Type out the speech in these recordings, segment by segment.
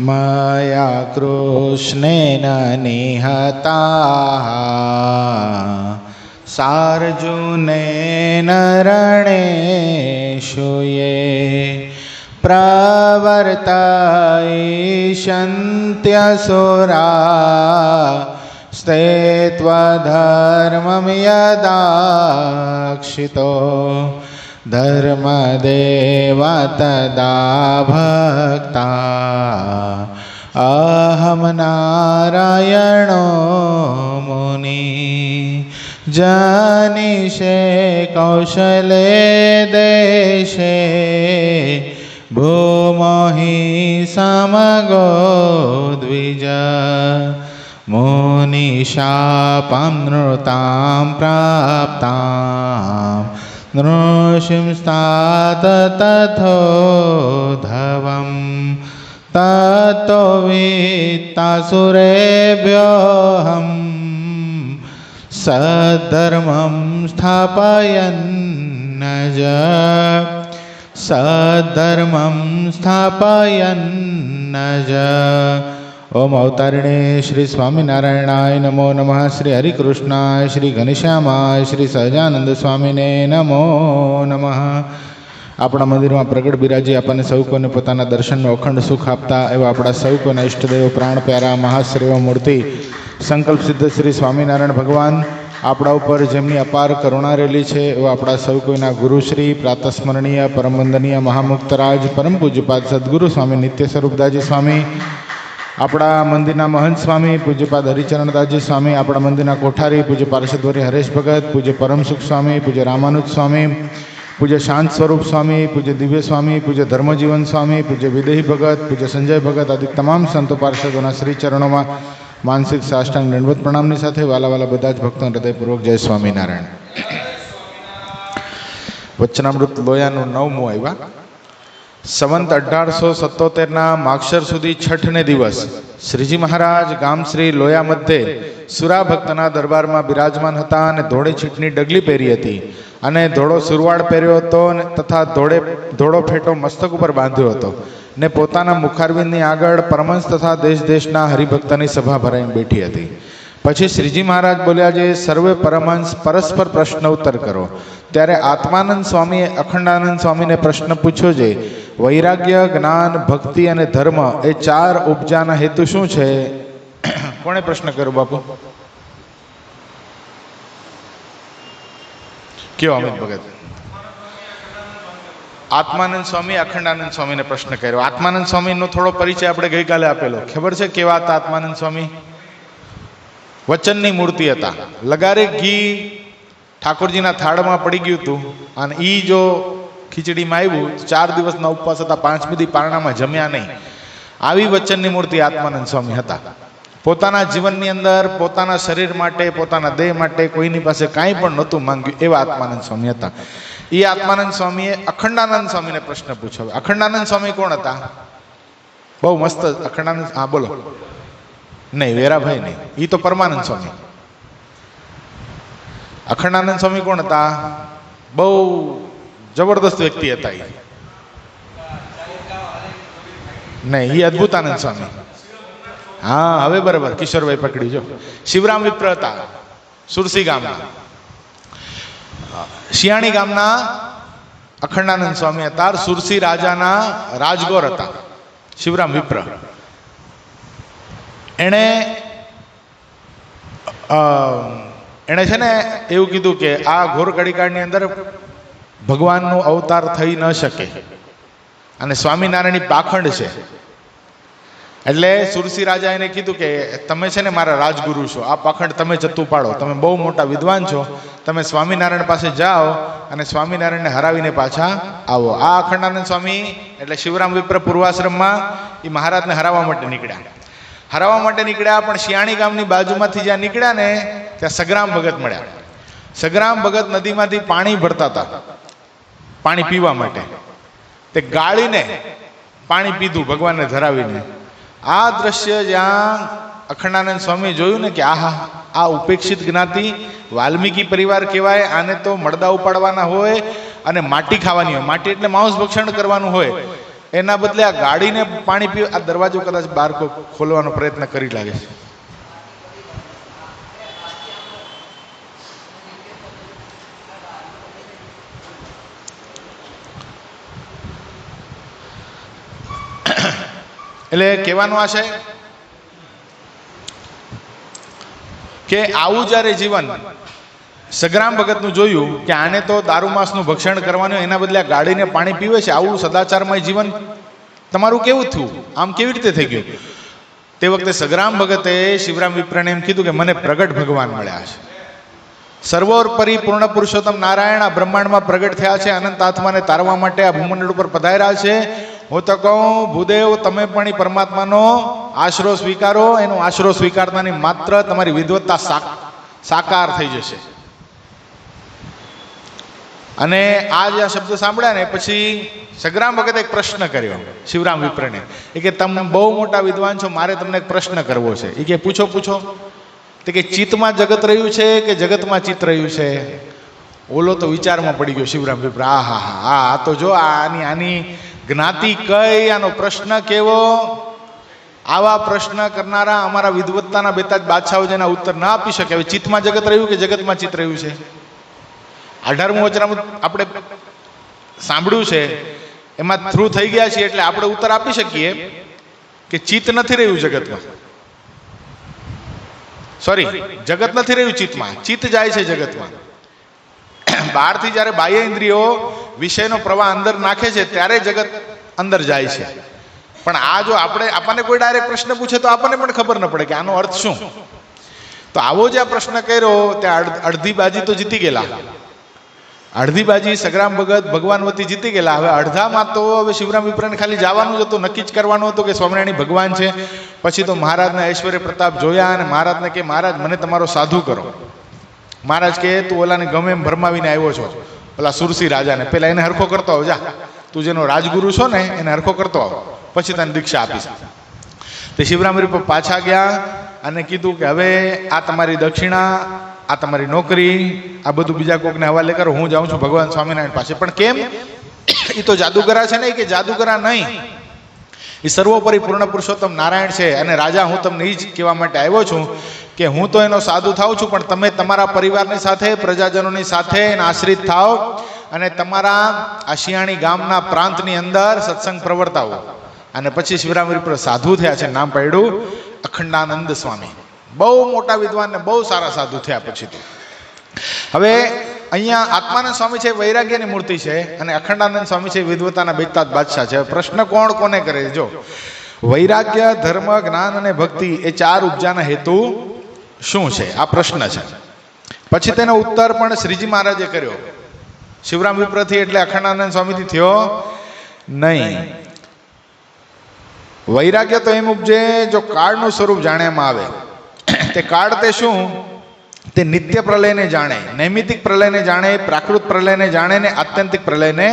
मया कृष्णेन निहताः सार्जुनेन रणेषु ये प्रवर्तयिष्यन्त्यसुरा स्ते त्वधर्मं यदाक्षितो धर्मदेव तदा भक्ता अहं नारायणो मुनि जनिषे कौशले देशे भूमो हि समगो द्विज मुनिशापं नृतां प्राप्तां नृसिंस्तात तथोधवं ततो वित्तासुरेभ्योऽहं सद्धर्मं स्थापयन्नज सद्धर्मं स्थापयन्नज। ओम अवतारिणे श्री स्वामीनारायणाय नमो नमः। श्री हरिकृष्णाय श्री घनश्यामाय श्री सहजानंद स्वामीने नमो नमः। આપણા મંદિરમાં પ્રગટ બિરાજી આપણને સૌ કોઈને પોતાના દર્શનનો અખંડ સુખ આપતા એવા આપણા સૌ કોઈના ઈષ્ટદેવ પ્રાણ પ્યારા મહાશ્રેવ મૂર્તિ સંકલ્પ સિદ્ધ શ્રી સ્વામિનારાયણ ભગવાન આપણા ઉપર જેમની અપાર કરુણા રહેલી છે એવા આપણા સૌ કોઈના ગુરુશ્રી પ્રાતસ્મરણીય પરમ વંદનીય મહામુક્તરાજ પરમ પૂજ્યપાદ સદગુરુ સ્વામી નિત્ય સ્વરૂપદાસજી સ્વામી, આપણા મંદિરના મહંત સ્વામી પૂજ્યપાદ હરિચરણદાસજી સ્વામી, આપણા મંદિરના કોઠારી પૂજ્ય પાર્ષદવર્ય હરેશ ભગત, પૂજ્ય પરમસુખ સ્વામી, પૂજ્ય રામાનુજ સ્વામી, પૂજ્ય શાંત સ્વરૂપ સ્વામી, પૂજ્ય દિવ્ય સ્વામી, પૂજ્ય ધર્મજીવન સ્વામી, પૂજ્ય વિદેહી ભગત, પૂજ્ય સંજય ભગત આદિ તમામ સંતો પાર્ષદોના શ્રી ચરણોમાં માનસિક સાષ્ટાંગ દંડવત પ્રણામની સાથે વાલા વાલા બધા જ ભક્તો હૃદયપૂર્વક જય સ્વામિનારાયણ. વચનામૃત લોયાનું 9મું આવ્યા. સંવંત 1877ના માગશર સુધી છઠને દિવસ શ્રીજી મહારાજ ગામ શ્રી લોયા મધ્યે સુરા ભક્તના દરબારમાં બિરાજમાન હતા અને ધોળી છીટની ડગલી પહેરી હતી અને ધોળો સુરવાડ પહેર્યો હતો તથા ધોળો ફેટો મસ્તક ઉપર બાંધ્યો હતો ને પોતાના મુખારવિંદની આગળ પરમહંસ તથા દેશ દેશના હરિભક્તની સભા ભરાઈને બેઠી હતી. પછી શ્રીજી મહારાજ બોલ્યા, જે સર્વે પરમહંસ પરસ્પર પ્રશ્ન ઉત્તર કરો. ત્યારે આત્માનંદ સ્વામીએ અખંડાનંદ સ્વામીને પ્રશ્ન પૂછ્યો છે, વૈરાગ્ય, જ્ઞાન, ભક્તિ અને ધર્મ એ 4 ઉપજાના હેતુ શું છે? કોણે પ્રશ્ન કર્યો બાપુ? કયો અમિત ભગત? આત્માનંદ સ્વામી અખંડાનંદ સ્વામીને પ્રશ્ન કર્યો. આત્માનંદ સ્વામીનો થોડો પરિચય આપણે ગઈકાલે આપેલો. ખબર છે કેવા હતા આત્માનંદ સ્વામી? વચનની મૂર્તિ હતા. લગારે ઘી ઠાકોરજીના થાળમાં પડી ગયું હતું અને એ જો ખીચડીમાં આવ્યું, 4 દિવસના ઉપવાસ હતા, 5મી દી પારણામાં જમ્યા નહીં. આવી વચનની મૂર્તિ આત્માનંદ સ્વામી હતા. પોતાના જીવનની અંદર પોતાના શરીર માટે, પોતાના દેહ માટે કોઈની પાસે કાંઈ પણ નહોતું માંગ્યું એવા આત્માનંદ સ્વામી હતા. એ આત્માનંદ સ્વામીએ અખંડાનંદ સ્વામીને પ્રશ્ન પૂછ્યો. અખંડાનંદ સ્વામી કોણ હતા? બહુ મસ્ત અખંડાનંદ. હા બોલો. નહીં, વેરાભાઈ નહીં, એ તો પરમાનંદ સ્વામી. અખંડાનંદ સ્વામી કોણ હતા? બહુ જબરદસ્ત વ્યક્તિ હતા. નહીં, એ અદ્ભુતાનંદ સ્વામી. હા, હવે બરાબર કિશોરભાઈ પકડી જો. શિવરામ વિપ્ર હતા, સુરસી ગામના. શિયાણી ગામના અખંડાનંદ સ્વામી હતા. સુરસી રાજાના રાજગોર હતા શિવરામ વિપ્ર. એણે છે ને એવું કીધું કે આ ઘોર કડીકાળની અંદર ભગવાનનું અવતાર થઈ ન શકે અને સ્વામિનારાયણની પાખંડ છે. એટલે સુરસી રાજા એને કીધું કે તમે છે ને મારા રાજગુરુ છો, આ પાખંડ તમે જતું પાડો, તમે બહુ મોટા વિદ્વાન છો, તમે સ્વામિનારાયણ પાસે જાઓ અને સ્વામિનારાયણને હરાવીને પાછા આવો. આ અખંડાનંદ સ્વામી એટલે શિવરામ વિપ્ર પૂર્વાશ્રમમાં એ મહારાજને હરાવવા માટે નીકળ્યા. પણ શિયાણી ગામની બાજુમાંથી જ્યાં નીકળ્યા ને ત્યાં સગ્રામ ભગત મળ્યા. સગ્રામ ભગત નદીમાંથી પાણી ભરતા હતા, પાણી પીવા માટે. તે ગાળીને પાણી પીધું ભગવાનને ધરાવીને. આ દ્રશ્ય જ્યાં અખંડાનંદ સ્વામી જોયું ને કે આહા, આ ઉપેક્ષિત જ્ઞાતિ વાલ્મીકી પરિવાર કહેવાય. આને તો મળદા ઉપાડવાના હોય અને માટી ખાવાની હોય. માટી એટલે માંસ ભક્ષણ કરવાનું હોય. એના બદલે આ ગાડીને પાણી પીવે. આ દરવાજો કદાચ બહાર ખોલવાનો પ્રયત્ન કરી લાગે છે. એટલે કહેવાનું આ છે કે આવું જ્યારે જીવન સગ્રામ ભગતનું જોયું કે આને તો દારૂમાંસનું ભક્ષણ કરવાનું, એના બદલે આ ગાડીને પાણી પીવે છે, આવું સદાચારમય જીવન તમારું કેવું થયું? આમ કેવી રીતે થઈ ગયું? તે વખતે સગ્રામ ભગતે શિવરામ વિપ્રને એમ કીધું કે મને પ્રગટ ભગવાન મળ્યા છે. સર્વોપરી પૂર્ણ પુરુષોત્તમ નારાયણ આ બ્રહ્માંડમાં પ્રગટ થયા છે. અનંત આત્માને તારવા માટે આ ભૂમંડળ ઉપર પધાર્યા છે. હું તો કહું ભૂદેવ, તમે પણ એ પરમાત્માનો આશરો સ્વીકારો. એનો આશરો સ્વીકારતાની માત્ર તમારી વિદવત્તા સાકાર થઈ જશે. અને આ જે શબ્દ સાંભળ્યા ને પછી સગ્રામ ભગતે એક પ્રશ્ન કર્યો શિવરામ વિપ્રને. એ કે તમે બહુ મોટા વિદ્વાન છો, મારે તમને એક પ્રશ્ન કરવો છે. એ કે પૂછો પૂછો. તો કે ચિત્તમાં જગત રહ્યું છે કે જગતમાં ચિત્ત રહ્યું છે? ઓલો તો વિચારમાં પડી ગયો શિવરામ વિપ્ર. આ તો જો આની જ્ઞાતિ કઈ, આનો પ્રશ્ન કેવો. આવા પ્રશ્ન કરનારા અમારા વિદવત્તાના બેતાજ બાદશાહો જેના ઉત્તર ના આપી શકે. હવે ચિત્તમાં જગત રહ્યું કે જગતમાં ચિત્ત રહ્યું છે? 18મું વચનામૃત આપણે સાંભળ્યું છે, એમાં થ્રુ થઈ ગયા છીએ એટલે આપણે ઉત્તર આપી શકીએ કે ચિત્ત નથી રહ્યું જગતમાં. સોરી, જગત નથી રહ્યું ચિત્તમાં, ચિત્ત જાય છે જગતમાં. બહારથી જ્યારે બાહ્ય ઇન્દ્રિયો વિષયનો પ્રવાહ અંદર નાખે છે ત્યારે જગત અંદર જાય છે. પણ આ જો આપણને કોઈ ડાયરેક્ટ પ્રશ્ન પૂછે તો આપણને પણ ખબર ન પડે કે આનો અર્થ શું. તો આવો જે આ પ્રશ્ન કર્યો ત્યાં અડધી બાજી તો જીતી ગયેલા. અડધી બાજી સગ્રામ ભગત ભગવાન વતી જીતી ગયેલા. હવે અડધામાં તો હવે શિવરામ વિપ્રને ખાલી જવાનું જ હતું, નક્કી જ કરવાનું હતું કે સ્વામિનારાયણ ભગવાન છે. પછી તો મહારાજના ઐશ્વર્ય પ્રતાપ જોયા અને મહારાજને કે મહારાજ મને તમારો સાધુ કરો. મહારાજ કે તું ઓલાને ગમે એમ ભરમાવીને આવ્યો છો, ઓલા સુરસી રાજાને, પેલા એને હરખો કરતો આવ જા. તું જેનો રાજગુરુ છો ને એને હરખો કરતો આવ, પછી તને દીક્ષા આપીશ. તે શિવરામ વિપ્ર પાછા ગયા અને કીધું કે હવે આ તમારી દક્ષિણા, આ તમારી નોકરી, આ બધું બીજા કોકને હવાલે કરો, હું જાઉં છું ભગવાન સ્વામિનારાયણ પાસે. પણ કેમ? એ તો જાદુગરા છે ને. કે જાદુગરા નહીં, એ સર્વોપરી પૂર્ણ પુરુષોત્તમ નારાયણ છે. અને રાજા, હું તમને એ જ કહેવા માટે આવ્યો છું કે હું તો એનો સાધુ થાઉં છું, પણ તમે તમારા પરિવારની સાથે, પ્રજાજનોની સાથે એના આશ્રિત થાઓ અને તમારા આ શિયાણી ગામના પ્રાંતની અંદર સત્સંગ પ્રવર્તાવો. અને પછી શિવરામ વિપ્ર સાધુ થયા છે. નામ પાડ્યું અખંડાનંદ સ્વામી. બહુ મોટા વિદ્વાન ને બહુ સારા સાધુ થયા પછી તો. હવે અહીંયા આત્માનંદ સ્વામી છે વૈરાગ્યની મૂર્તિ છે અને અખંડાનંદ સ્વામી છે વિદ્વતાના બેતાજ બાદશાહ છે. પ્રશ્ન કોણ કોને કરે? જો વૈરાગ્ય, ધર્મ, જ્ઞાન અને ભક્તિ એ ચાર ઉપજાના હેતુ શું છે? આ પ્રશ્ન છે. પછી તેનો ઉત્તર પણ શ્રીજી મહારાજે કર્યો. શિવરામ વિપ્રથી એટલે અખંડાનંદ સ્વામીથી થયો નહીં. વૈરાગ્ય તો એમ ઉપજે જો કાળનું સ્વરૂપ જાણ્યામાં આવે. તે કાળ તે શું? તે નિત્ય પ્રલયને જાણે, નૈમિતિક પ્રલયને જાણે, પ્રાકૃત પ્રલયને જાણે ને આત્યંતિક પ્રલયને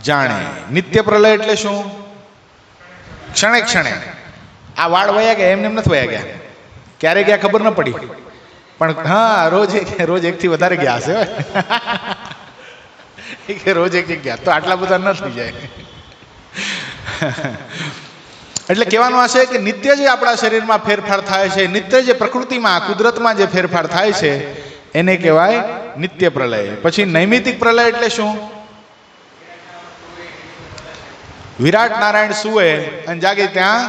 જાણે. નિત્ય પ્રલય એટલે શું? ક્ષણે ક્ષણે આ વાળ વયા ગયા, એમને એમ નથી વયા ગયા. ક્યારે ગયા ખબર ન પડી, પણ હા રોજ એકથી વધારે ગયા હશે. રોજ એક ગયા તો આટલા બધા ન થઈ જાય. એટલે કહેવાનું આ છે કે નિત્ય જે આપણા શરીરમાં ફેરફાર થાય છે, નિત્ય જે પ્રકૃતિમાં, કુદરતમાં જે ફેરફાર થાય છે એને કહેવાય નિત્ય પ્રલય. પછી નૈમિતિક પ્રલય એટલે શું? વિરાટ નારાયણ સુવે અને જાગે ત્યાં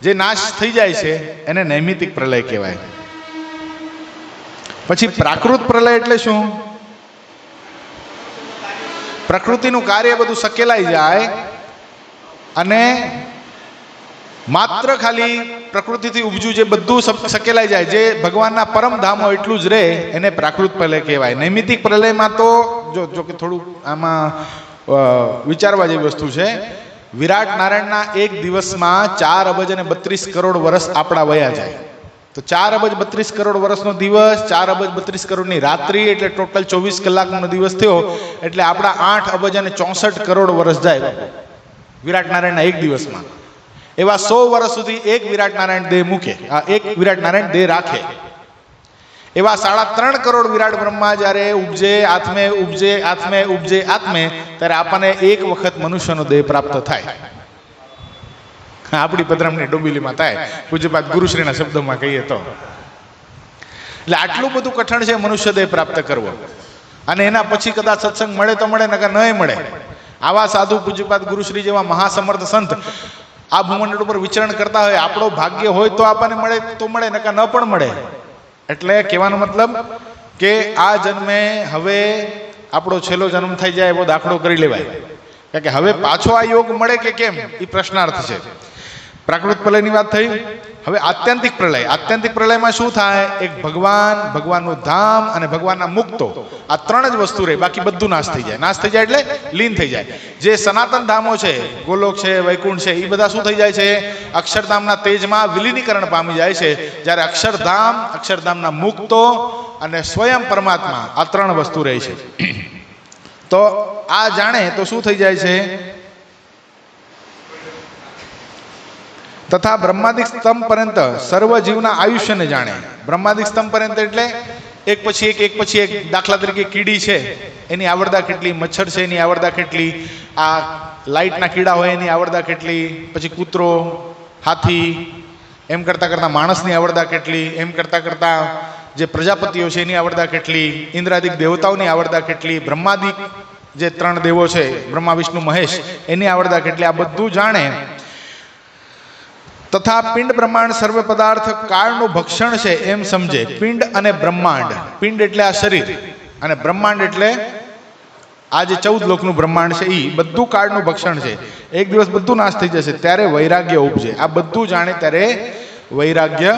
જે નાશ થઈ જાય છે એને નૈમિતિક પ્રલય કહેવાય. પછી પ્રાકૃત પ્રલય એટલે શું? પ્રકૃતિનું કાર્ય બધું સકેલાઈ જાય અને માત્ર ખાલી પ્રકૃતિથી ઉપજ્યું જે બધું સકેલાઈ જાય, જે ભગવાનના પરમ ધામ હોય એટલું જ રહે, એને પ્રાકૃત પ્રલય કહેવાય. નૈમિતિક પ્રલયમાં તો જો કે થોડું આમાં વિચારવા જેવી વસ્તુ છે. વિરાટ નારાયણના એક દિવસમાં 4 અબજ અને 32 કરોડ વર્ષ આપણા વયા જાય. તો 4 અબજ 32 કરોડ વર્ષનો દિવસ, 4 અબજ 32 કરોડની રાત્રિ, એટલે ટોટલ 24 કલાકનો દિવસ થયો. એટલે આપણા 8 અબજ અને 64 કરોડ વર્ષ જાય વિરાટ નારાયણના એક દિવસમાં. એવા 100 વર્ષ સુધી એક વિરાટ નારાયણ દેહ મૂકે, એક વિરાટ નારાયણ દેહ રાખે. એવા 3.5 કરોડ વિરાટ બ્રહ્મા જ્યારે ઉપજે આત્મે ઉપજે આત્મે ઉપજે આત્મે, ત્યારે આપણને એક વખત મનુષ્યનો દેહ પ્રાપ્ત થાય. આપણી પધરામણી ડોબીલીમાં થાય, પૂજ્યપાદ ગુરુશ્રીના શબ્દોમાં કહીએ તો. એટલે આટલું બધું કઠણ છે મનુષ્ય દેહ પ્રાપ્ત કરવો. અને એના પછી કદાચ સત્સંગ મળે તો મળે, નકર નહીં મળે. આવા સાધુ પૂજ્યપાદ ગુરુશ્રી જેવા મહાસમર્થ સંત આ ભૂમંડળ ઉપર વિચરણ કરતા હોય, આપણો ભાગ્ય હોય તો આપણને મળે તો મળે, નકર ન પણ મળે. એટલે કહેવાનો મતલબ કે આ જન્મે હવે આપણો છેલ્લો જન્મ થઈ જાય એવો દાખલો કરી લેવાય. કારણ કે હવે પાછો આ યોગ મળે કે કેમ એ પ્રશ્નાર્થ છે. પ્રાકૃત પ્રલયની વાત થઈ. હવે આત્યંતિક પ્રલય. આત્યંતિક પ્રલયમાં શું થાય? એક ભગવાન, ભગવાનનું ધામ અને ભગવાનના મુક્તો, આ 3 જ વસ્તુ રહે, બાકી બધું નાશ થઈ જાય. નાશ થઈ જાય એટલે લીન થઈ જાય. જે સનાતન ધામો છે, ગોલોક છે, વૈકુંઠ છે, એ બધા શું થઈ જાય છે? અક્ષરધામના તેજમાં વિલીનીકરણ પામી જાય છે. જ્યારે અક્ષરધામ, અક્ષરધામના મુક્તો અને સ્વયં પરમાત્મા, આ 3 વસ્તુ રહે છે. તો આ જાણે તો શું થઈ જાય છે? તથા બ્રહ્માદિક સ્તંભ પર્યંત સર્વ જીવના આયુષ્યને જાણે. બ્રહ્માદિક સ્તંભ પર્યંત એટલે એક પછી એક. દાખલા તરીકે કીડી છે, એની આવરદા કેટલી, મચ્છર છે એની આવરદા કેટલી, આ લાઇટના કીડા હોય એની આવરદા કેટલી, પછી કૂતરો, હાથી, એમ કરતાં કરતાં માણસની આવરદા કેટલી, એમ કરતાં કરતાં જે પ્રજાપતિઓ છે એની આવરદા કેટલી, ઇન્દ્રાદિક દેવતાઓની આવરદા કેટલી, બ્રહ્માદિક જે 3 દેવો છે, બ્રહ્મા વિષ્ણુ મહેશ, એની આવરદા કેટલી, આ બધું જાણે. તથા પિંડ બ્રહ્માંડ સર્વ પદાર્થ કાળનું ભક્ષણ છે એમ સમજે. પિંડ અને બ્રહ્માંડ. પિંડ એટલે આ શરીર, અને બ્રહ્માંડ એટલે આ જે 14 લોકનું બ્રહ્માંડ છે, એ બધું કાળનું ભક્ષણ છે. એક દિવસ બધું નાશ થઈ જશે, ત્યારે વૈરાગ્ય ઉપજે. આ બધું જાણે ત્યારે વૈરાગ્ય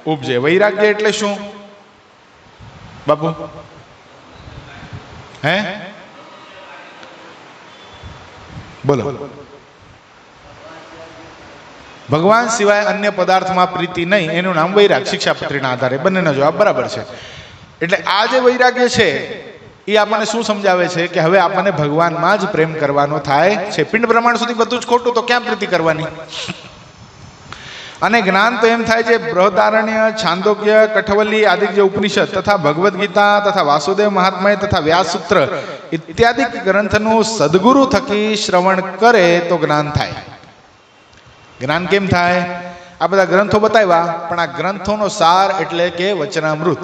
ઉપજે. વૈરાગ્ય એટલે શું બાપુ? હે બોલો. ભગવાન સિવાય અન્ય પદાર્થમાં પ્રીતિ નહીં, એનું નામ વૈરાગ. શિક્ષાપત્રીના આધારે બંનેનો જવાબ બરાબર છે. એટલે આ જે વૈરાગ્ય છે એ આપણને શું સમજાવે છે? કે હવે આપણને ભગવાનમાં જ પ્રેમ કરવાનો થાય છે. પિંડ બ્રહ્માંડ સુધી બધું જ ખોટું, તો ક્યાં પ્રીતિ કરવાની? અને જ્ઞાન તો એમ થાય છે બૃહદારણ્ય, છાંદોગ્ય, કઠવલ્લી આદિ જે ઉપનિષદ તથા ભગવદ્ ગીતા તથા વાસુદેવ મહાત્મય તથા વ્યાસસૂત્ર ઇત્યાદિ ગ્રંથનું સદગુરુ થકી શ્રવણ કરે તો જ્ઞાન થાય. જ્ઞાન કેમ થાય? આ બધા ગ્રંથો બતાવ્યા, પણ આ ગ્રંથોનો સાર એટલે કે વચનામૃત.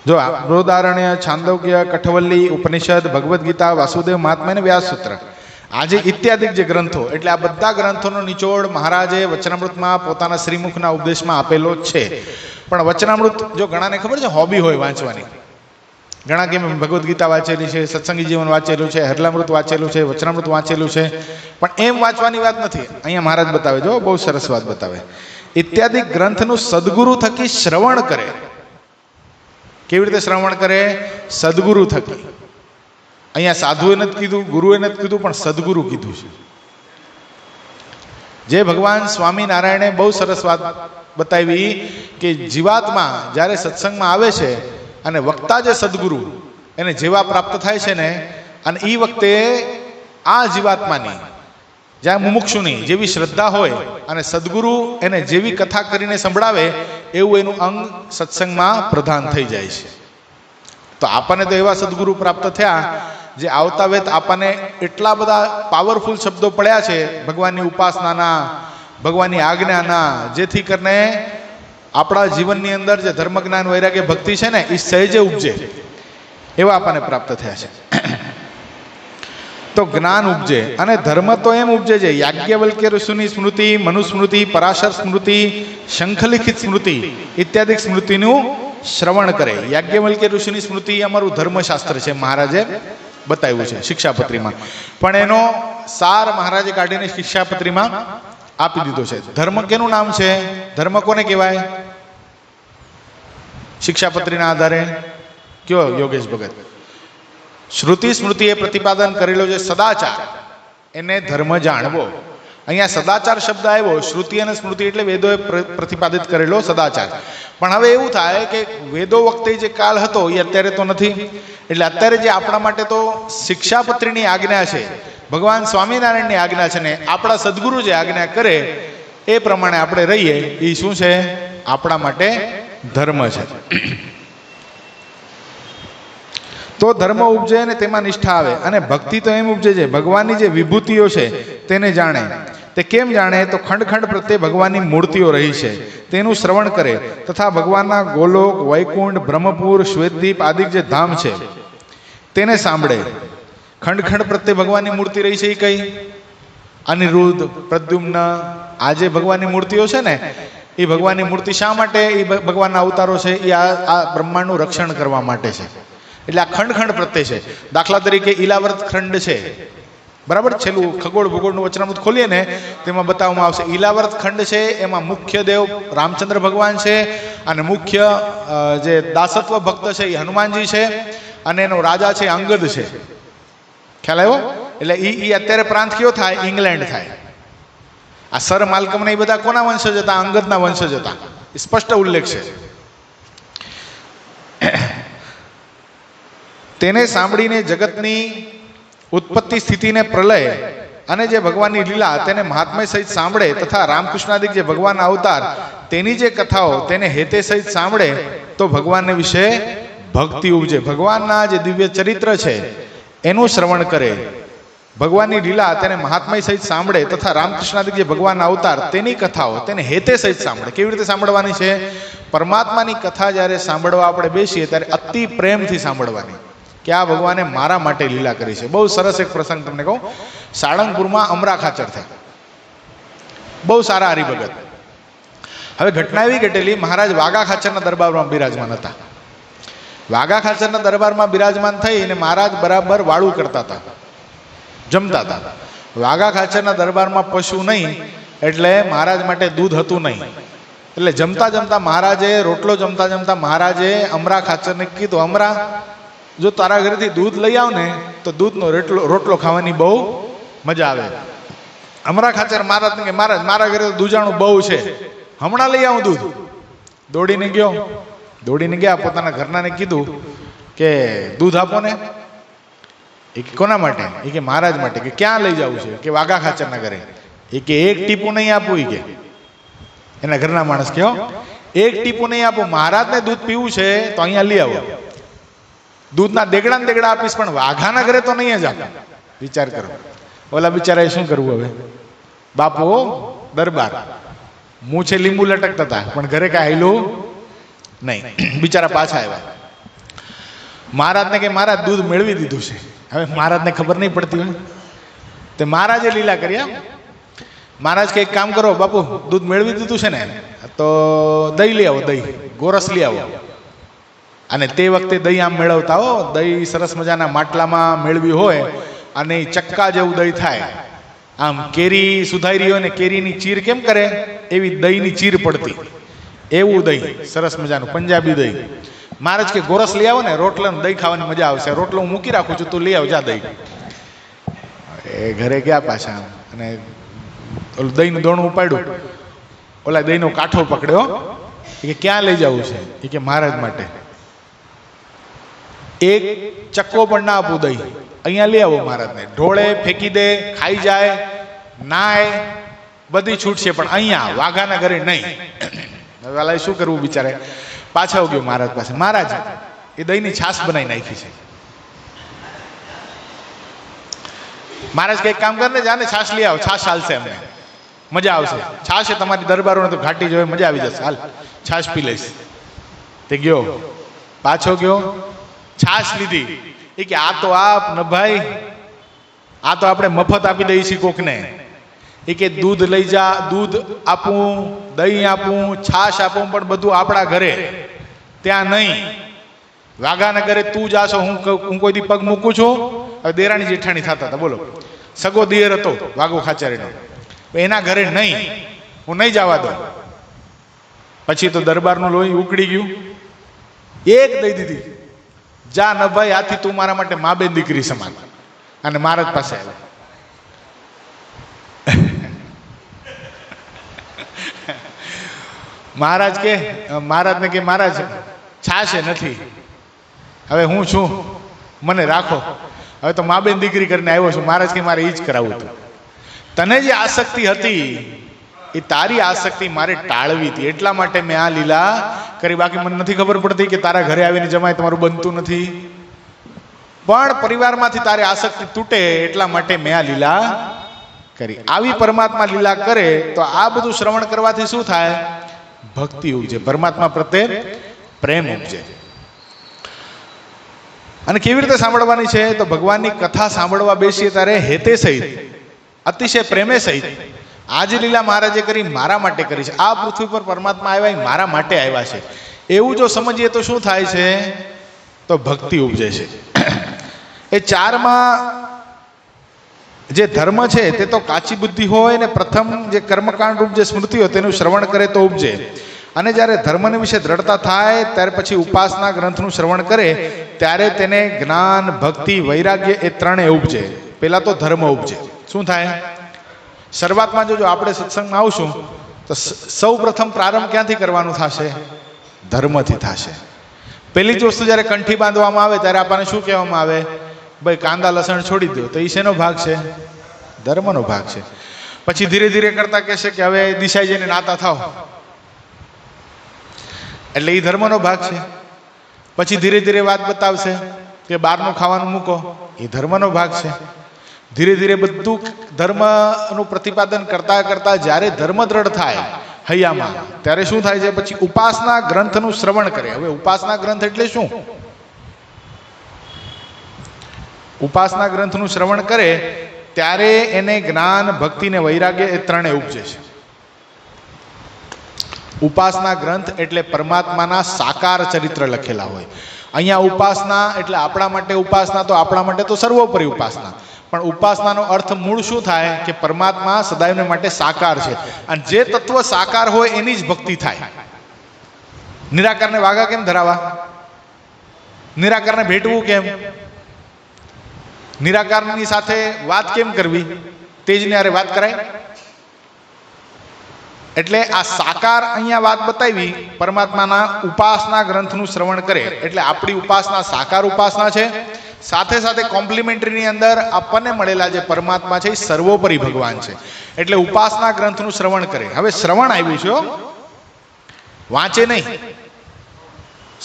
જો બૃહદારણ્ય, છાંદોગ્ય, કઠવલ્લી, ઉપનિષદ, ભગવદ્ ગીતા, વાસુદેવ મહાત્મય અને વ્યાસસૂત્ર, આજે ઇત્યાદિક જે ગ્રંથો, એટલે આ બધા ગ્રંથોનો નિચોડ મહારાજે વચનામૃતમાં પોતાના શ્રીમુખના ઉપદેશમાં આપેલો જ છે. પણ વચનામૃત જો ઘણાને ખબર છે હોબી હોય વાંચવાની, ઘણા કેમ ભગવદ્ ગીતા વાંચેલી છે, સત્સંગી જીવન વાંચેલું છે, હરલામૃત વાંચેલું છે, વચનામૃત વાંચેલું છે, પણ એમ વાંચવાની વાત નથી. અહીંયા મહારાજ બતાવે, જો બહુ સરસ વાત બતાવે. ઇત્યાદિ ગ્રંથનું સદગુરુ થકી શ્રવણ કરે. કેવી રીતે શ્રવણ કરે? સદગુરુ થકી. અહીંયા સાધુએ નથી કીધું, ગુરુએ નથી કીધું, પણ સદગુરુ કીધું છે. જે ભગવાન સ્વામિનારાયણે બહુ સરસ વાત બતાવી કે જીવાત્મા જ્યારે સત્સંગમાં આવે છે અને વક્તા જે સદગુરુ એને જેવા પ્રાપ્ત થાય છે ને, અને એ વખતે આ જીવાત્માની જ્યાં મુમુક્ષુની જેવી શ્રદ્ધા હોય અને સદગુરુ એને જેવી કથા કરીને સંભળાવે એવું એનું અંગ સત્સંગમાં પ્રધાન થઈ જાય છે. તો આપણને તો એવા સદગુરુ પ્રાપ્ત થયા જે આવતા વેત આપણને એટલા બધા પાવરફુલ શબ્દો પડ્યા છે ભગવાનની ઉપાસનાના, ભગવાનની આજ્ઞાના, જેથી કરીને આપણા જીવનની અંદર જે ધર્મ જ્ઞાન વૈરાગ્ય ભક્તિ છે ને એ સહેજે ઉપજે, એવા આપણને પ્રાપ્ત થયા છે. તો જ્ઞાન ઉપજે અને ધર્મ તો એમ ઉપજે છે. યાજ્ઞવલ્ક્ય ઋષિની સ્મૃતિ, મનુસ્મૃતિ, પરાશર સ્મૃતિ, શંખલિખિત સ્મૃતિ ઇત્યાદિ સ્મૃતિનું શ્રવણ કરે. યાજ્ઞવલ્ક્ય ઋષિની સ્મૃતિ અમારું ધર્મશાસ્ત્ર છે, મહારાજે બતાવ્યું છે શિક્ષાપત્રીમાં, પણ એનો સાર મહારાજે કાઢીને શિક્ષાપત્રીમાં આપી દીધો છે. ધર્મ કેનું નામ છે? ધર્મ કોને કહેવાય? શિક્ષાપત્રીના આધારે કયો યોગેશ ભગત? શ્રુતિ સ્મૃતિએ પ્રતિપાદન કરેલો છે સદાચાર, એને ધર્મ જાણવો. અહીંયા સદાચાર શબ્દ આવ્યો. શ્રુતિ અને સ્મૃતિ એટલે વેદોએ પ્રતિપાદિત કરેલો સદાચાર. પણ હવે એવું થાય કે વેદો વખતે જે કાળ હતો એ અત્યારે તો નથી. એટલે અત્યારે જે આપણા માટે તો શિક્ષાપત્રીની આજ્ઞા છે, ભગવાન સ્વામિનારાયણની આજ્ઞા છે ને આપણા સદગુરુ જે આજ્ઞા કરે એ પ્રમાણે આપણે રહીએ, એ શું છે? આપણા માટે ધર્મ છે. તો ધર્મ ઉપજે ને તેમાં નિષ્ઠા આવે. અને ભક્તિ તો એમ ઉપજે છે ભગવાનની જે વિભૂતિઓ છે તેને જાણે. તે કેમ જાણે? તો ખંડ ખંડ પ્રત્યે ભગવાનની મૂર્તિઓ રહી છે તેનું શ્રવણ કરે, તથા ભગવાનના ગોલોક, વૈકુંઠ, બ્રહ્મપુર, શ્વેતદીપ આદિ જે ધામ છે તેને સાંભળે. ખંડ ખંડ પ્રત્યે ભગવાનની મૂર્તિ રહી છે એ કઈ? અનિરુદ્ધ, પ્રદ્યુમ્ન, આ જે ભગવાનની મૂર્તિઓ છે ને એ ભગવાનની મૂર્તિ શા માટે? એ ભગવાનના અવતારો છે, એ આ બ્રહ્માંડનું રક્ષણ કરવા માટે છે. એટલે આ ખંડ ખંડ પ્રત્યે છે. દાખલા તરીકે ઈલાવર્ત ખંડ છે, બરાબર, છેલ્લું ખગોળ ભૂગોળનું વચનામૃત ખોલીએ ને તેમાં બતાવવામાં આવશે. ઈલાવર્ત ખંડ છે એમાં મુખ્ય દેવ રામચંદ્ર ભગવાન છે અને મુખ્ય જે દાસત્વ ભક્ત છે એ હનુમાનજી છે અને એનો રાજા છે અંગદ છે. ખ્યાલ આવ્યો? એટલે એ અત્યારે પ્રાંત કયો થાય? ઇંગ્લેન્ડ થાય. આ સર માલ્કમ ને એ બધા કોના વંશજ હતા? અંગદના વંશજ હતા. સ્પષ્ટ ઉલ્લેખ છે. તેને સાંભળીને જગતની ઉત્પત્તિ, સ્થિતિને, પ્રલય અને જે ભગવાનની લીલા તેને મહાત્મય સહિત સાંભળે, તથા રામકૃષ્ણાદિક જે ભગવાનના અવતાર તેની જે કથાઓ તેને હેતે સહિત સાંભળે તો ભગવાનને વિશે ભક્તિ ઉપજે. ભગવાનના જે દિવ્ય ચરિત્ર છે એનું શ્રવણ કરે, ભગવાનની લીલા તેને મહાત્મય સહિત સાંભળે, તથા રામકૃષ્ણાદિક જે ભગવાનના અવતાર તેની કથાઓ તેને હેતે સહિત સાંભળે. કેવી રીતે સાંભળવાની છે? પરમાત્માની કથા જ્યારે સાંભળવા આપણે બેસીએ ત્યારે અતિ પ્રેમથી સાંભળવાની કે આ ભગવાને મારા માટે લીલા કરી છે. બહુ સરસ એક પ્રસંગ તમને કહું. સાળંગપુરમાં અમરા ખાચર થયા, બહુ સારા હરિભગત. હવે ઘટના એવી ઘટેલી, મહારાજ વાઘા ખાચરના દરબારમાં બિરાજમાન હતા. વાઘા ખાચરના દરબારમાં બિરાજમાન થઈ અને મહારાજ બરાબર વાળું કરતા હતા, જમતા હતા. વાઘા ખાચરના દરબારમાં પશુ નહીં એટલે મહારાજ માટે દૂધ હતું નહીં. એટલે જમતા જમતા મહારાજે રોટલો જમતા જમતા મહારાજે અમરા ખાચરને કીધું, અમરા, જો તારા ઘરેથી દૂધ લઈ આવ ને તો દૂધનો રોટલો ખાવાની બહુ મજા આવે. અમરા ખાચર મહારાજને કે મહારાજ મારા ઘરે તો દૂજાણું બહુ છે, હમણાં લઈ આવું દૂધ. દોડીને ગયો, દોડીને ગયા, પોતાના ઘરનાને કીધું કે દૂધ આપો ને. એ કોના માટે? એ કે મહારાજ માટે. કે ક્યાં લઈ જવું છે? કે વાઘા ખાચરના ઘરે. એ કે એક ટીપું નહીં આપવું. એ કે એના ઘરના માણસ કહો એક ટીપું નહીં આપું, મહારાજને દૂધ પીવું છે તો અહીંયા લઈ આવો. દૂધના દેગડા ને દેગડા આપીશ પણ વાઘાના ઘરે તો નહીં જ આપું. વિચાર કરો, ઓલા બિચારાએ શું કરવું હવે? બાપુ દરબાર મૂછે લીંબુ લટકતા હતા પણ ઘરે કાંઈ આયલું નહીં. બિચારા પાછા આવ્યા. મહારાજને કે મહારાજ દૂધ મેળવી દીધું છે. હવે મહારાજને ખબર નહીં પડતી હોય તે મહારાજે લીલા કર્યા. મહારાજ કે એક કામ કરો બાપુ, દૂધ મેળવી દીધું છે ને તો દહીં લઈ આવો, દહીં ગોરસ લઈ આવો. અને તે વખતે દહીં આમ મેળવતા હો, દહીં સરસ મજાના માટલામાં મેળવી હોય અને ચક્કા જેવું દહીં થાય. આમ કેરી સુધારી હોય ને કેરીની ચીર કેમ કરે એવી દહીંની ચીર પડતી, એવું દહીં સરસ મજાનું પંજાબી દહીં. મહારાજ કે ગોરસ લઈ આવો ને, રોટલા દહીં ખાવાની મજા આવશે. રોટલો હું મૂકી રાખું છું, તું લઈ આવ જા દહીં. એ ઘરે ગયા પાછા અને ઓલું દહીંનું દોણું ઉપાડ્યું, ઓલા દહીંનો કાંઠો પકડ્યો. કે ક્યાં લઈ જવું છે? એ કે મહારાજ માટે. એક ચક્કો પણ ના આપું દહીં, અહીંયા લઈ આવો મહારાજને. ઢોળે ફેંકી દે, ખાઈ જાય, નાય, બધી છૂટ છે પણ અહીંયા વાઘાના ઘરે નહીં. હવે વાલાએ શું કરવું બિચારે? પાછા ગયો મહારાજ પાસે. મહારાજ એ દહીંની છાશ બનાવી નાખી છે. મહારાજ કઈક કામ કર ને, જાને છાશ લઈ આવો, છાશ હાલશે, અમને મજા આવશે. છાશ એ તમારી દરબારોને તો ઘાટી જોઈ મજા આવી જશે, હાલ છાશ પી લઈશ. તે ગયો, પાછો ગયો, છાશ લીધી. એ કે આ તો આપ ન ભાઈ, આ તો આપણે મફત આપી દઈએ છીએ કોકને. એ કે દૂધ લઈ જા, દૂધ આપું, દહીં આપું, છાશ આપું, પણ બધું આપણા ઘરે, ત્યાં નહીં. વાઘાના ઘરે તું જાશો, હું કોઈ દી પગ મૂકું છું? હવે દેરાણી જેઠાણી થતા હતા, બોલો. સગો દિયર હતો વાઘો ખાચરીનો, એના ઘરે નહીં, હું નહીં જવા દઉં. પછી તો દરબારનું લોહી ઉકળી ગયું. એક દઈ દીધી, જા ન ભાઈ, આથી તું મારા માટે મા બેન દીકરી સમાન. અને મહારાજ પાસે આવ્યા. મહારાજને કે મહારાજ છાશે નથી, હવે હું છું, મને રાખો. હવે તો મા બેન દીકરી કરીને આવ્યો છું. મહારાજ કે મારે એ જ કરાવવું હતું. તને જે આસક્તિ હતી એ તારી આસક્તિ મારે ટાળવી હતી, એટલા માટે મેં આ લીલા કરી. બાકી મને નથી ખબર પડતી કે તારા ઘરે આવીને જમાય તમારું બનતું નથી, પણ પરિવારમાંથી તારી આસક્તિ તૂટે એટલા માટે મેં આ લીલા કરી. આવી પરમાત્મા લીલા કરે તો આ બધું શ્રવણ કરવાથી શું થાય? ભક્તિ ઉપજે, પરમાત્મા પ્રત્યે પ્રેમ ઉપજે. અને કેવી રીતે સાંભળવાની છે? તો ભગવાનની કથા સાંભળવા બેસીએ ત્યારે હેતે સહિત, અતિશય પ્રેમે સહિત. આજ લીલા મહારાજે કરી મારા માટે કરી છે, આ પૃથ્વી પર પરમાત્મા આવ્યા એ મારા માટે આવ્યા છે, એવું જો સમજીએ તો શું થાય છે? તો ભક્તિ ઉપજે છે. એ ચારમાં જે ધર્મ છે તે તો કાચી બુદ્ધિ હોય ને પ્રથમ જે કર્મકાંડ રૂપ જે સ્મૃતિ હોય તેનું શ્રવણ કરે તો ઉપજે. અને જ્યારે ધર્મને વિશે દ્રઢતા થાય ત્યારે પછી ઉપાસના ગ્રંથનું શ્રવણ કરે ત્યારે તેને જ્ઞાન, ભક્તિ, વૈરાગ્ય એ ત્રણેય ઉપજે. પહેલા તો ધર્મ ઉપજે. શું થાય? શરૂઆતમાં જો આપણે સત્સંગમાં આવશું તો સૌ પ્રથમ પ્રારંભ ક્યાંથી કરવાનું થશે? ધર્મથી થશે. પહેલી જ વસ્તુ જ્યારે કંઠી બાંધવામાં આવે ત્યારે આપણને શું કહેવામાં આવે? ભાઈ કાંદા લસણ છોડી દો. તો એ શેનો ભાગ છે? ધર્મનો ભાગ છે. પછી ધીરે ધીરે કરતા કહેશે કે હવે દિશાઈ જઈને નાતા થાવ, એટલે એ ધર્મનો ભાગ છે. પછી ધીરે ધીરે વાત બતાવશે કે બહારનું ખાવાનું મૂકો, એ ધર્મનો ભાગ છે. ધીરે ધીરે બધું ધર્મનું પ્રતિપાદન કરતા કરતા જ્યારે ધર્મ દ્રઢ થાય હૈયામાં, ત્યારે શું થાય છે? પછી ઉપાસના ગ્રંથનું શ્રવણ કરે. હવે ઉપાસના ગ્રંથ એટલે શું? ઉપાસના ગ્રંથનું શ્રવણ કરે ત્યારે એને જ્ઞાન, ભક્તિ ને વૈરાગ્ય એ ત્રણેય ઉપજે છે. ઉપાસના ગ્રંથ એટલે પરમાત્માના સાકાર ચરિત્ર લખેલા હોય. અહીંયા ઉપાસના એટલે આપણા માટે ઉપાસના, તો આપણા માટે તો સર્વોપરી ઉપાસના. પણ ઉપાસનાનો અર્થ મૂળ શું થાય? કે પરમાત્મા સદાયને માટે સાકાર છે, અને જે તત્વ સાકાર હોય એની જ ભક્તિ થાય. નિરાકારને વાગા કેમ ધરાવા? નિરાકારને ભેટવું કેમ? નિરાકારની સાથે વાત કેમ કરવી? તેજને હારે વાત કરાય. એટલે આ સાકાર અહીંયા વાત બતાવી પરમાત્માના ઉપાસના ગ્રંથનું શ્રવણ કરે એટલે આપણી ઉપાસના સાકાર ઉપાસના છે. સાથે સાથે કોમ્પ્લિમેન્ટરીની અંદર આપણને મળેલા જે પરમાત્મા છે એ સર્વોપરી ભગવાન છે. એટલે ઉપાસના ગ્રંથનું શ્રવણ કરે. હવે શ્રવણ આવ્યું છે, વાંચે નહીં,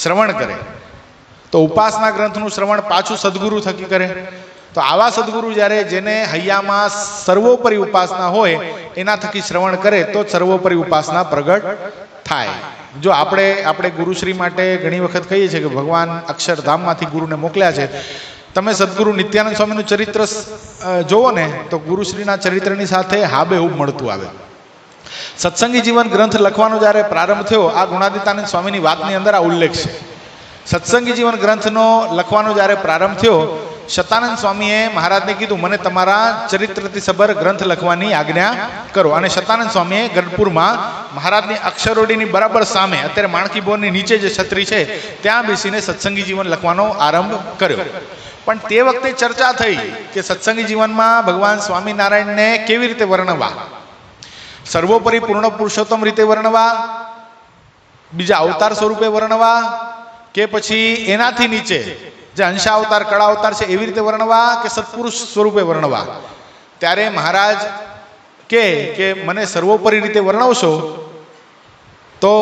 શ્રવણ કરે. તો ઉપાસના ગ્રંથનું શ્રવણ પાછું સદગુરુ થકી કરે. તો આવા સદગુરુ જ્યારે જેને હૈયામાં સર્વોપરી ઉપાસના હોય એના થકી શ્રવણ કરે તો સર્વોપરી ઉપાસના પ્રગટ થાય. જો આપણે ગુરુશ્રી માટે ઘણી વખત કહીએ છીએ કે ભગવાન અક્ષરધામમાંથી ગુરુને મોકલ્યા છે. તમે સદગુરુ નિત્યાનંદ સ્વામીનું ચરિત્ર જોવો ને તો ગુરુશ્રીના ચરિત્રની સાથે હાબેહૂબ મળતું આવે. સત્સંગી જીવન ગ્રંથ લખવાનો જ્યારે પ્રારંભ થયો, આ ગુણાદિતાનંદ સ્વામીની વાતની અંદર આ ઉલ્લેખ છે. સત્સંગી જીવન ગ્રંથનો લખવાનો જ્યારે પ્રારંભ થયો, શતાનંદ સ્વામીએ મહારાજને કીધું મને તમારા ચરિત્રથી સબર ગ્રંથ લખવાની આજ્ઞા કરો. અને શતાનંદ સ્વામીએ ગઢપુરમાં મહારાજની અક્ષરોડીની બરાબર સામે, અત્યારે માણકી ભવનની નીચે જે છત્રી છે ત્યાં બેસીને સત્સંગી જીવન લખવાનો આરંભ કર્યો. પણ તે વખતે ચર્ચા થઈ કે સત્સંગી જીવનમાં ભગવાન સ્વામિનારાયણને કેવી રીતે વર્ણવા, સર્વોપરી પૂર્ણ પુરુષોત્તમ રીતે વર્ણવા, બીજા અવતાર સ્વરૂપે વર્ણવા, કે પછી એનાથી નીચે જે અંશા અવતાર, કળા અવતાર છે એવી રીતે વર્ણવા, કે સત્પુરુષ સ્વરૂપે વર્ણવા. ત્યારે મહારાજ કે મને સર્વોપરી રીતે વર્ણવશો તો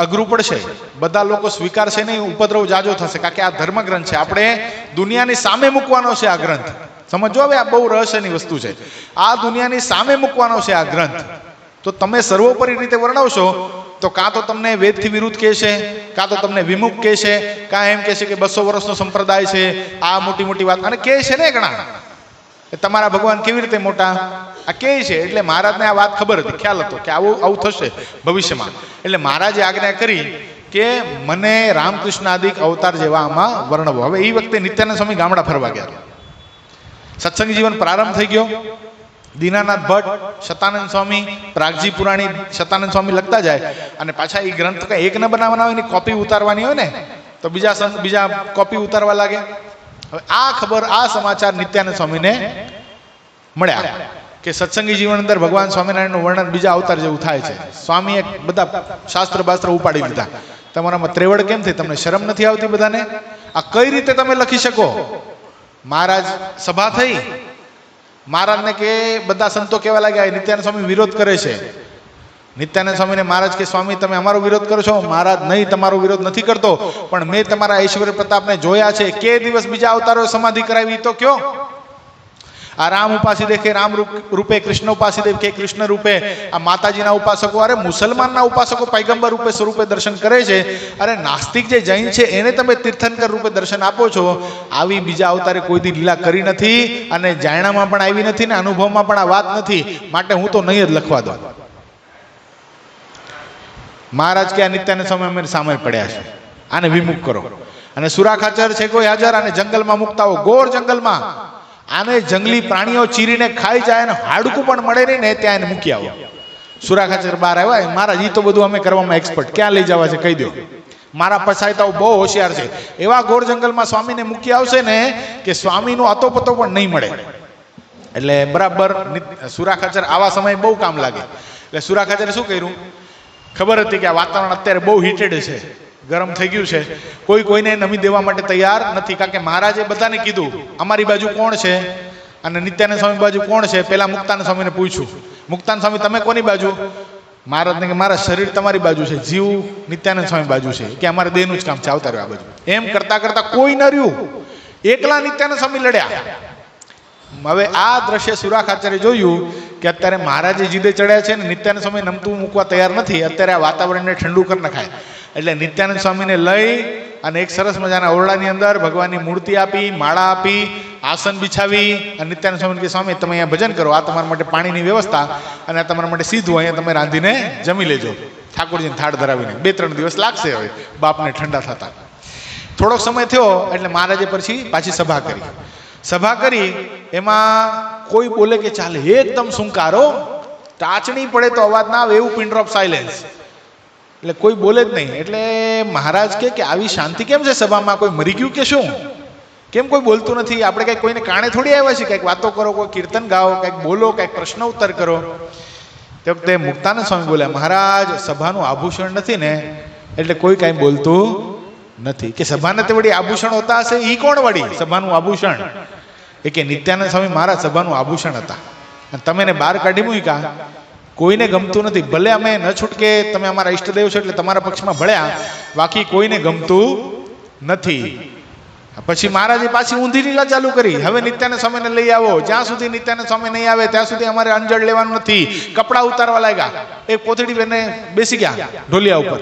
અઘરું પડશે, બધા લોકો સ્વીકારશે નહીં, ઉપદ્રવ જાજો થશે. કારણ કે આ ધર્મ ગ્રંથ છે, આપણે દુનિયાની સામે મૂકવાનો છે આ ગ્રંથ. સમજો, હવે આ બહુ રહસ્યની વસ્તુ છે. આ દુનિયાની સામે મૂકવાનો છે આ ગ્રંથ. તો તમે સર્વોપરી રીતે વર્ણવશો તો કાં તો તમને વેદથી વિરુદ્ધ કહેશે, કાં તો તમને વિમુખ કહેશે, કાં એમ કહેશે કે 200 વર્ષનો સંપ્રદાય છે, આ મોટી મોટી વાત. અને કહે છે ને ઘણા તમારા ભગવાન કેવી રીતે મોટા, આ કહે છે. એટલે મહારાજને આ વાત ખબર હતી, ખ્યાલ હતો કે આવું થશે ભવિષ્યમાં. એટલે મહારાજે આજ્ઞા કરી કે મને રામકૃષ્ણ આદિક અવતાર જેવા આમાં વર્ણવો. હવે એ વખતે નિત્યાનંદ સ્વામી ગામડા ફરવા ગયા. સત્સંગી જીવન પ્રારંભ થઈ ગયો. દીનાનાથ ભટ્ટ, શતાનંદ સ્વામી, પ્રાગજી પુરાણી, શતાનંદ સ્વામી લખતા જાય અને પાછા એ ગ્રંથ કઈ એક ન બનાવવાના હોય, એની કોપી ઉતારવાની હોય ને, તો બીજા કોપી ઉતારવા લાગે. હવે આ ખબર, આ સમાચાર નિત્યાનંદ સ્વામીને મળ્યા કે સત્સંગી જીવન અંદર ભગવાન સ્વામિનારાયણનું વર્ણન બીજા અવતાર જેવું થાય છે. સ્વામીએ બધા શાસ્ત્ર બાસ્ત્ર ઉપાડી લીધા. તમારામાં ત્રેવડ કેમ થઈ? તમને શરમ નથી આવતી બધાને? આ કઈ રીતે તમે લખી શકો? મહારાજ સભા થઈ, મહારાજને કે બધા સંતો કહેવા લાગ્યા નિત્યાનંદ સ્વામી વિરોધ કરે છે. નિત્યાનંદ સ્વામીને મહારાજ કે સ્વામી તમે અમારો વિરોધ કરો છો? મહારાજ નહીં, તમારો વિરોધ નથી કરતો, પણ મેં તમારા ઐશ્વર્ય પ્રતાપને જોયા છે. કે દિવસ બીજા અવતારો સમાધિ કરાવી તો કયો? આ રામ ઉપાસી દેખે રામ રૂપે, કૃષ્ણ ઉપાસી દેવ કે કૃષ્ણ રૂપે. આ માતાજીના ઉપાસકો, અરે મુસલમાનના ઉપાસકો પૈગંબર રૂપે સ્વરૂપે દર્શન કરે છે. અરે નાસ્તિક જે જૈન છે એને તમે તીર્થંકર રૂપે દર્શન આપો છો. આવી બીજા અવતારે કોઈ દી લીલા કરી નથી, અને જાયણામાં પણ આવી નથી, ને અનુભવમાં પણ આ વાત નથી. માટે હું તો નહીં જ લખવા દઉં. મહારાજ કે આ નિત્યાનંદ સ્વામી અમે સામે પડ્યા છે, આને વિમુખ કરો. અને સુરાખાચર છે કોઈ હાજર, અને જંગલમાં મુકતા હો, ગોર જંગલમાં. આને જંગલી પ્રાણીઓ ચીરીને ખાઈ જાય, અને હાડકું પણ મળે નહીં ને ત્યાં એને મૂકી આવો. સુરાખાચર બહાર આવ્યા, મહારાજ એ તો બધું અમે કરવામાં એક્સપર્ટ, ક્યાં લઈ જવા છે કહી દો. મારા પછાયતાઓ બહુ હોશિયાર છે. એવા ગોર જંગલમાં સ્વામીને મૂકી આવશે ને કે સ્વામીનો અતોપતો પણ નહીં મળે. એટલે બરાબર સુરાખાચર આવા સમય બહુ કામ લાગે. એટલે સુરાખાચરે શું કર્યું? ખબર હતી કે આ વાતાવરણ અત્યારે બહુ હીટેડ છે, ગરમ થઈ ગયું છે, કોઈ કોઈને નમી દેવા માટે તૈયાર નથી. કારણ કે મહારાજે બધાને કીધું અમારી બાજુ કોણ છે અને નિત્યાનંદ સ્વામી બાજુ કોણ છે. પેલા મુક્તાનંદ સ્વામીને પૂછ્યું, મુક્તાનંદ સ્વામી તમે કોની બાજુ? મહારાજને કે મારા શરીર તમારી બાજુ છે, જીવ નિત્યાનંદ સ્વામી બાજુ છે, કે અમારે દેહનું જ કામ છે, આવતા રહ્યો આ બાજુ. એમ કરતા કરતા કોઈ ન રહ્યું, એકલા નિત્યાનંદ સ્વામી લડ્યા. હવે આ દ્રશ્ય સુરાખાચરે જોયું કે અત્યારે મહારાજે જીદે ચડ્યા છે ને નિત્યાનંદ સ્વામી નમતું મૂકવા તૈયાર નથી. અત્યારે આ વાતાવરણને ઠંડુ કરી નખાય. એટલે નિત્યાનંદ સ્વામીને લઈ અને એક સરસ મજાના ઓરડાની અંદર ભગવાનની મૂર્તિ આપી, માળા આપી, આસન બિછાવી, અને નિત્યાનંદ સ્વામી કે સ્વામી તમે અહીંયા ભજન કરો, આ તમારા માટે પાણીની વ્યવસ્થા, અને આ તમારા માટે સીધું અહીંયા તમે રાંધીને જમી લેજો, ઠાકોરજીને થાળ ધરાવીને. 2-3 દિવસ લાગશે હવે બાપને ઠંડા થતા. થોડોક સમય થયો એટલે મહારાજે પછી પાછી સભા કરી. સભા કરી એમાં કોઈ બોલે કે ચાલે, એકદમ સુંકારો, ટાચણી પડે તો અવાજ ના આવે એવું પિન ડ્રોપ સાયલેન્સ. એટલે કોઈ બોલે જ નહીં. એટલે મહારાજ કે આવી શાંતિ કેમ છે સભામાં? કોઈ મરી ગયું કે શું? કેમ કોઈ બોલતું નથી? આપણે કંઈક કોઈને કાણે થોડી આવ્યા છીએ? કંઈક વાતો કરો, કોઈ કીર્તન ગાઓ, કંઈક બોલો, કંઈક પ્રશ્ન ઉત્તર કરો. તે વખતે મુક્તાનંદ સ્વામી બોલ્યા, મહારાજ સભાનું આભૂષણ નથી ને એટલે કોઈ કાંઈ બોલતું નથી. કે સભાને તે વળી આભૂષણ હોતા હશે, એ કોણ વળી સભાનું આભૂષણ? એ કે નિત્યાનંદ સ્વામી મારા સભાનું આભૂષણ હતા, અને તમે એને બહાર કાઢી મૂક્યા. કોઈને ગમતું નથી. ભલે અમે ન છૂટકે તમે અમારા ઈષ્ટદેવ છો એટલે તમારા પક્ષમાં ભળ્યા, બાકી કોઈને ગમતું નથી. પછી મહારાજે પાછી ઊંધી લીલા ચાલુ કરી. હવે નિત્યાનંદ સ્વામીને લઈ આવો. જ્યાં સુધી નિત્યાનંદ સ્વામી નહીં આવે ત્યાં સુધી અમારે અંજળ લેવાનું નથી. કપડાં ઉતારવા લાગ્યા. એક પોથડી બેને બેસી ગયા ઢોલિયા ઉપર.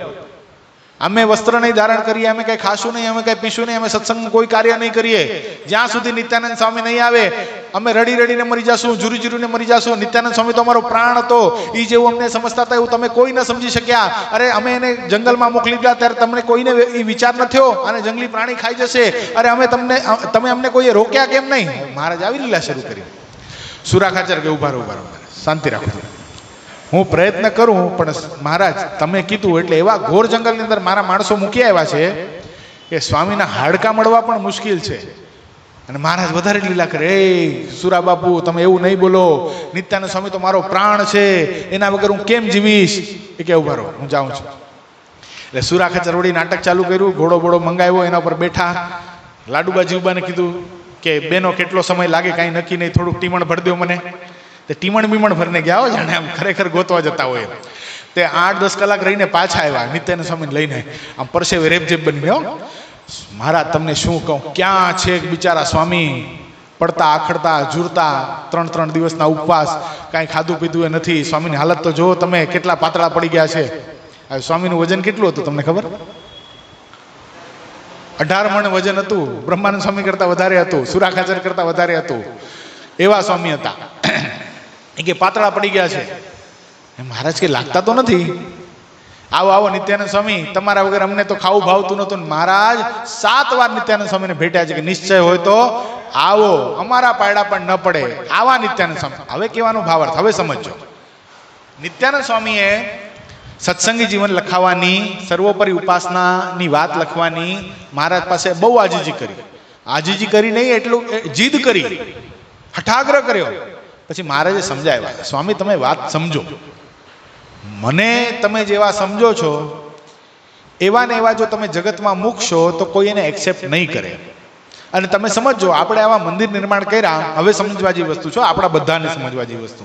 અમે વસ્ત્ર નહીં ધારણ કરીએ, અમે કઈ ખાશું નહીં, અમે કઈ પીશું નહીં, અમે સત્સંગ કોઈ કાર્ય નહીં કરીએ. જ્યાં સુધી નિત્યાનંદ સ્વામી નહીં આવે અમે રડી રડીને મરી જશું, જુરી જુરીને મરી જશું. નિત્યાનંદ સ્વામી તો અમારો પ્રાણ હતો. એ જેવું અમને સમજતા હતા એવું તમે કોઈ ન સમજી શક્યા. અરે અમે એને જંગલમાં મોકલી ગયા ત્યારે તમને કોઈને એ વિચાર ન થયો અને જંગલી પ્રાણી ખાઈ જશે. અરે તમે અમને કોઈએ રોક્યા કેમ નહીં? મહારાજ આવી લીલા શરૂ કરી. સુરાખાચર કે ઉભા રહો, શાંતિ રાખો, હું પ્રયત્ન કરું, પણ મહારાજ તમે કીધું એટલે એવા ઘોર જંગલની અંદર મારા માણસો મૂકી આવ્યા છે કે સ્વામીના હાડકા મળવા પણ મુશ્કેલ છે. અને મહારાજ વધારે લીલા કરે, એ સુરા બાપુ તમે એવું નહીં બોલો, નિત્યાનંદ સ્વામી તો મારો પ્રાણ છે, એના વગર હું કેમ જીવીશ? એ કે ઉભા રહો, હું જાઉં છું. એટલે સુરાખાચર વળી નાટક ચાલુ કર્યું. ઘોડો બોડો મંગાવ્યો, એના ઉપર બેઠા. લાડુબા જીવબાને કીધું કે બેનો કેટલો સમય લાગે કાંઈ નક્કી નહીં, થોડુંક ટીમણ ભરી દો મને. તે ટીમણ બીમણ ભરને ગયા હો, જાણે આમ ખરેખર ગોતવા જતા હોય. તે 8-10 કલાક રહીને પાછા આવ્યા નિત્યાનંદ સ્વામીને લઈને, આમ પરસેવે રેબઝેબ બનીને. હો મહારાજ તમને શું કહું, ક્યાં છે બિચારા સ્વામી, પડતા આખડતા ઝૂરતા, 3-3 દિવસના ઉપવાસ, કાંઈ ખાધું પીધું એ નથી. સ્વામીની હાલત તો જુઓ તમે, કેટલા પાતળા પડી ગયા છે. સ્વામીનું વજન કેટલું હતું તમને ખબર? 18 મણ વજન હતું. બ્રહ્માનંદ સ્વામી કરતા વધારે હતું, સુરાખાચર કરતા વધારે હતું. એવા સ્વામી હતા. એ કે પાતળા પડી ગયા છે. મહારાજ કે લાગતા તો નથી. આવો આવો નિત્યાનંદ સ્વામી, તમારા વગર અમને તો ખાવું ભાવતું નતું. મહારાજ 7 વાર નિત્યાનંદ સ્વામીને ભેટ્યા છે કે નિશ્ચય હોય તો આવો, અમારા પાયડા પણ ન પડે. આવા નિત્યાનંદ સ્વામી. હવે કહેવાનો ભાવાર્થ હવે સમજો. નિત્યાનંદ સ્વામીએ સત્સંગી જીવન લખાવાની, સર્વોપરી ઉપાસનાની વાત લખવાની મહારાજ પાસે બહુ આજીજી કરી. આજીજી કરી નહીં, એટલું જીદ કરી, હઠાગ્રહ કર્યો. પછી મહારાજે સમજાવ્યા, સ્વામી તમે વાત સમજો, મને તમે જેવા સમજો છો એવા ને એવા જો તમે જગતમાં મૂકશો તો કોઈ એને એક્સેપ્ટ નહીં કરે. અને તમે સમજો, આપણે આવા મંદિર નિર્માણ કર્યા, હવે સમજવા જેવી વસ્તુ છો, આપણા બધાને સમજવા જેવી વસ્તુ.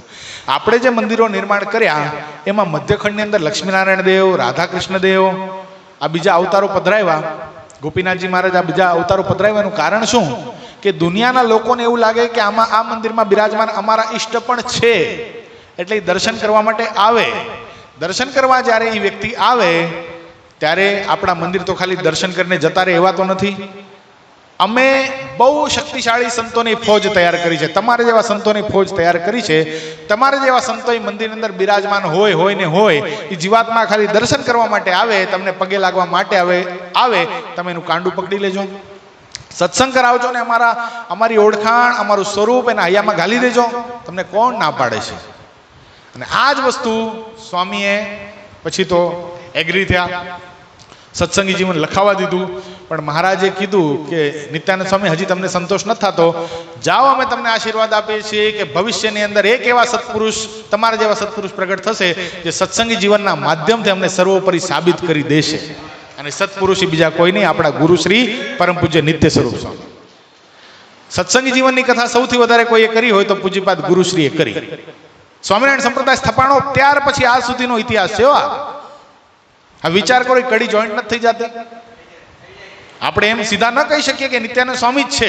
આપણે જે મંદિરો નિર્માણ કર્યા એમાં મધ્યખંડની અંદર લક્ષ્મીનારાયણ દેવ, રાધાકૃષ્ણ દેવ આ બીજા અવતારો પધરાવ્યા, ગોપીનાથજી મહારાજ આ બીજા અવતારો પધરાવ્યાનું કારણ શું કે દુનિયાના લોકોને એવું લાગે કે આમાં આ મંદિરમાં બિરાજમાન અમારા ઈષ્ટ પણ છે, એટલે એ દર્શન કરવા માટે આવે. દર્શન કરવા જ્યારે એ વ્યક્તિ આવે ત્યારે આપણા મંદિર તો ખાલી દર્શન કરીને જતા રહે એવા તો નથી. અમે બહુ શક્તિશાળી સંતોની ફોજ તૈયાર કરી છે, તમારે જેવા સંતોની ફોજ તૈયાર કરી છે. તમારે જેવા સંતો એ મંદિરની અંદર બિરાજમાન હોય ને હોય એ જીવાત્મા ખાલી દર્શન કરવા માટે આવે, તમને પગે લાગવા માટે આવે તમે એનું કાંડું પકડી લેજો, સત્સંગ કરાવજો ને અમારી ઓળખાણ, અમારું સ્વરૂપ એના હૈયામાં ઘાલી દેજો, તમને કોણ ના પાડે છે. અને આ જ વસ્તુ સ્વામીએ પછી તો એગ્રી થયા, સત્સંગી જીવન લખાવા દીધું. પણ મહારાજે કીધું કે નિત્યાનંદ સ્વામી હજી તમને સંતોષ નથી થતો, જાઓ અમે તમને આશીર્વાદ આપીએ છીએ કે ભવિષ્યની અંદર એક એવા સત્પુરુષ, તમારા જેવા સત્પુરુષ પ્રગટ થશે જે સત્સંગી જીવનના માધ્યમથી અમને સર્વોપરી સાબિત કરી દેશે. અને સત્પુરુષ બીજા કોઈ નહીં, આપણા ગુરુ શ્રી પરમ પૂજ્ય નિત્ય સ્વરૂપ સ્વામી. સત્સંગી જીવનની કથા સૌથી વધારે કોઈએ કરી હોય તો પૂજ્યપાદ ગુરુશ્રીએ કરી. સ્વામિનારાયણ સંપ્રદાય સ્થપાણો ત્યાર પછી આજ સુધીનો ઇતિહાસ છે. આ વિચાર કરો, કડી જોઈન્ટ નથી થઈ જતી. આપણે એમ સીધા ન કહી શકીએ કે નિત્યાનંદ સ્વામી જ છે,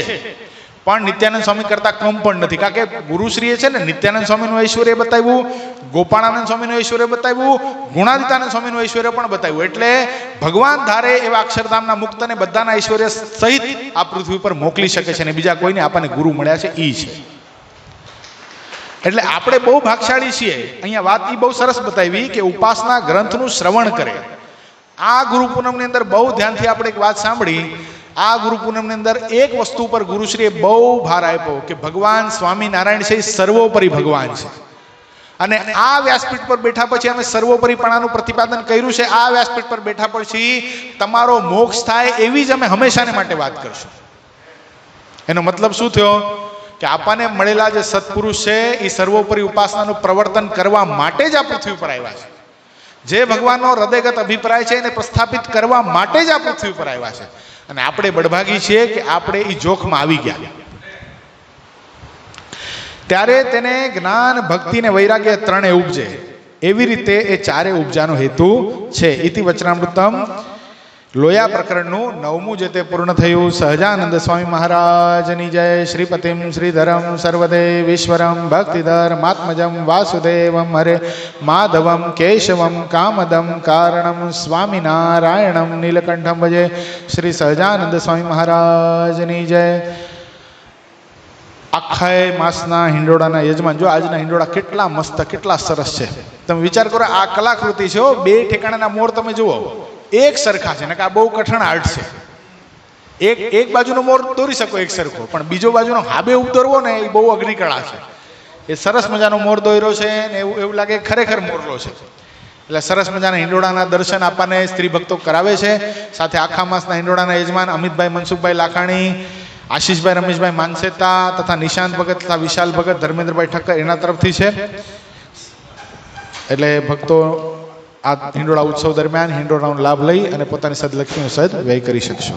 પણ નિત્યાનંદ સ્વામી કરતા કમ પણ નથી. કારણ કે ગુરુશ્રીએ છે ને નિત્યાનંદ સ્વામીનું ઐશ્વર્ય બતાવ્યું, ગોપાળાનંદ સ્વામીનું ઐશ્વર્ય બતાવ્યું, ગુણાદિતાનંદ સ્વામીનું ઐશ્વર્ય પણ બતાવ્યું. એટલે ભગવાન ધારે એવા અક્ષરધામના મુક્તને બધાના ઐશ્વર્ય સહિત આ પૃથ્વી ઉપર મોકલી શકે છે, અને બીજા કોઈને આપણને ગુરુ મળ્યા છે એ છે. એટલે આપણે બહુ ભાગશાળી છીએ. અહીંયા વાત એ બહુ સરસ બતાવી કે ઉપાસના ગ્રંથનું શ્રવણ કરે. આ ગુરુ પૂનમની અંદર બહુ ધ્યાનથી આપણે એક વાત સાંભળી. આ ગુરુ પૂનમની અંદર એક વસ્તુ પર ગુરુશ્રીએ બહુ ભાર આપ્યો કે ભગવાન સ્વામિનારાયણ છે એ સર્વોપરી ભગવાન છે. અને આ વ્યાસપીઠ પર બેઠા પછી અમે સર્વોપરીપણાનું પ્રતિપાદન કર્યું છે. આ વ્યાસપીઠ પર બેઠા પછી તમારો મોક્ષ થાય એવી જ અમે હંમેશાને માટે વાત કરશું. એનો મતલબ શું થયો કે આપણને મળેલા જે સત્પુરુષ છે એ સર્વોપરી ઉપાસનાનું પ્રવર્તન કરવા માટે જ આ પૃથ્વી પર આવ્યા છે. જે ભગવાનનો હૃદયગત અભિપ્રાય છે એને પ્રસ્થાપિત કરવા માટે જ આ પૃથ્વી પર આવ્યા છે. અને આપણે બળભાગી છીએ કે આપણે એ જોખમાં આવી ગયા. ત્યારે તેને જ્ઞાન, ભક્તિ ને વૈરાગ્ય ત્રણે ઉપજે. એવી રીતે એ ચારે ઉપજાનો હેતુ છે. ઇતિ વચનામૃતમ લોયા પ્રકરણનું 9મું જે તે પૂર્ણ થયું. સહજાનંદ સ્વામી મહારાજની જય. શ્રીપતિમ શ્રીધરમ સર્વદેવીશ્વરમ ભક્તિધર માત્મજમ વાસુદેવમ હરે માધવમ કેશવમ કામદમ કારણમ સ્વામિનારાયણમ નીલકંઠમ ભજે. શ્રી સહજાનંદ સ્વામી મહારાજની જય. આખા માસના હિંડોળાના યજમાન, જો આજના હિંડોળા કેટલા મસ્ત, કેટલા સરસ છે. તમે વિચાર કરો, આ કલાકૃતિ છે. બે ઠેકાણાના મોર તમે જુઓ, એક સરખા છે ને કે આ બહુ કઠણ આર્ટ છે. એક બાજુનો મોર દોરી શકો એક સરખો, પણ બીજો બાજુનો હાબે દોરવો ને એ બહુ અઘરી કળા છે. એ સરસ મજાનો મોર દોર્યો છે ને એવું લાગે ખરેખર મોરલો છે. એટલે સરસ મજાના હિંડોળાના દર્શન આપણને સ્ત્રી ભક્તો કરાવે છે. સાથે આખા માસના હિંડોળાના યજમાન અમિતભાઈ મનસુખભાઈ લાખાણી, આશીષભાઈ રમેશભાઈ માનસેતા તથા નિશાંત ભગત તથા વિશાલ ભગત, ધર્મેન્દ્રભાઈ ઠક્કર એના તરફથી છે. એટલે ભક્તો આ હિંડોળા ઉત્સવ દરમિયાન હિંડોળાનો લાભ લઈ અને પોતાની સદલક્ષ્મીનો સદ વ્યય કરી શકશો.